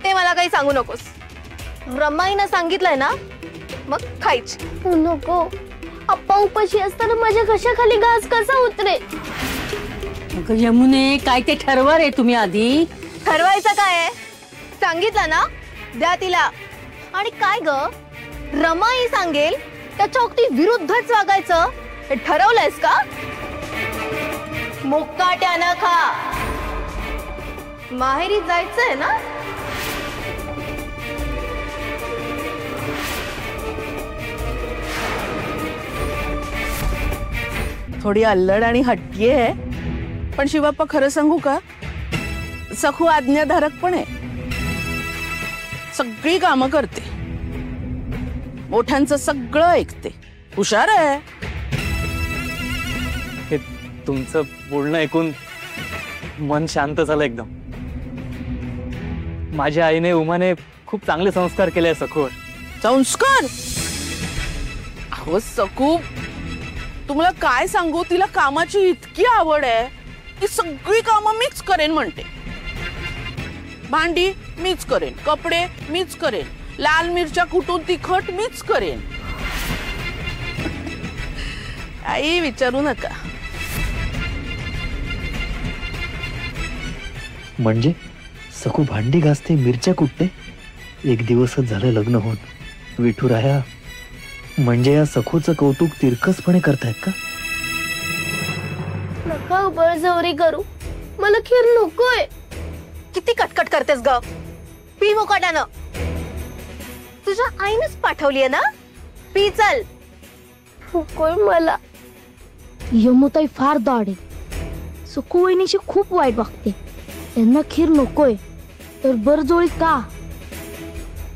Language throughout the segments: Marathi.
ते मला काही सांगू नकोस. रमाईनं सांगितलंय ना मग खायची. नको, आप्पा उपाशी असताना माझ्या घशाखाली घास कसा उतरे? यमुने काय ते ठरवा रे तुम्ही आधी. ठरवायचं काय आहे? सांगितलं ना द्या तिला. आणि काय ग, रमाई सांगेल त्याच्या अगदी विरुद्धच वागायचं हे ठरवलंयस का? मुक्काट्यानं खा. माहेरी जायचंय ना? थोडी अल्लड आणि हट्टी आहे, पण शिवाप्पा खरं सांगू का, सखू आज्ञाधारक पण आहे. सगळी कामं करते, मोठ्यांचं सगळं ऐकते, हुशार आहे. हे तुमचं बोलणं ऐकून मन शांत झालं एकदम. माझ्या आईने उमाने खूप चांगले संस्कार केले सखूवर. संस्कार? अहो सखू, तुम्हाला काय सांगू, तिला कामाची इतकी आवड आहे की सगळी कामं मीच करेन म्हणते. भांडी मीच करेन, कपडे मीच करेन, लाल मिरच्या कुटून तिखट मीच करेन. काही विचारू नका. म्हणजे सखू भांडी घासते, मिरच्या कुटते. एक दिवसच झालं लग्न होऊन. विठुराया, म्हणजे या सखूचं कौतुक तिरकसपणे करतायत का? नका बळजबरी करू, मला खीर नकोय. किती कटकट करतेस ग? पी मुकाट्यानं. तुझ्या आईनच पाठवलीये ना, पी चल. नकोय मला. यमुताई फार दाढ आहे, सुकू वहिनीशी खूप वाईट वागते. त्यांना खीर नकोय तर बरजोळी का?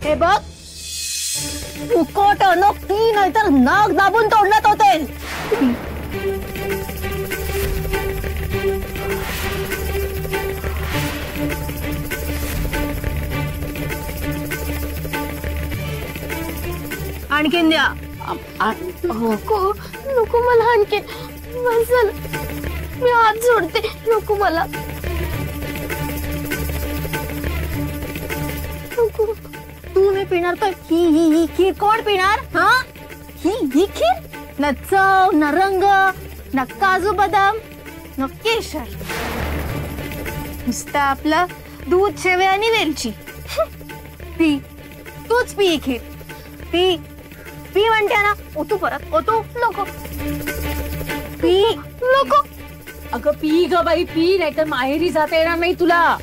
हे बघ, मुकोट पी नाहीतर नाक दाबून तोडण्यात होते. आणखीन द्या. नको नको मला आणखीन. मी हात जोडते, नको मला. नको. तू नाही पिणार तर ही खीर कोण पिणार? हा, ही खीर न चव न रंग न काजू बदाम न केशर, नुसतं आपलं दूध, शेवया आणि वेलची. पी, तूच पी खीर. पी पी म्हणते ना. ओतू परत, ओतू. नको पी. नको. अगं पी ग बाई, पी, नाहीतर माहेरी जाता येणार नाही तुला.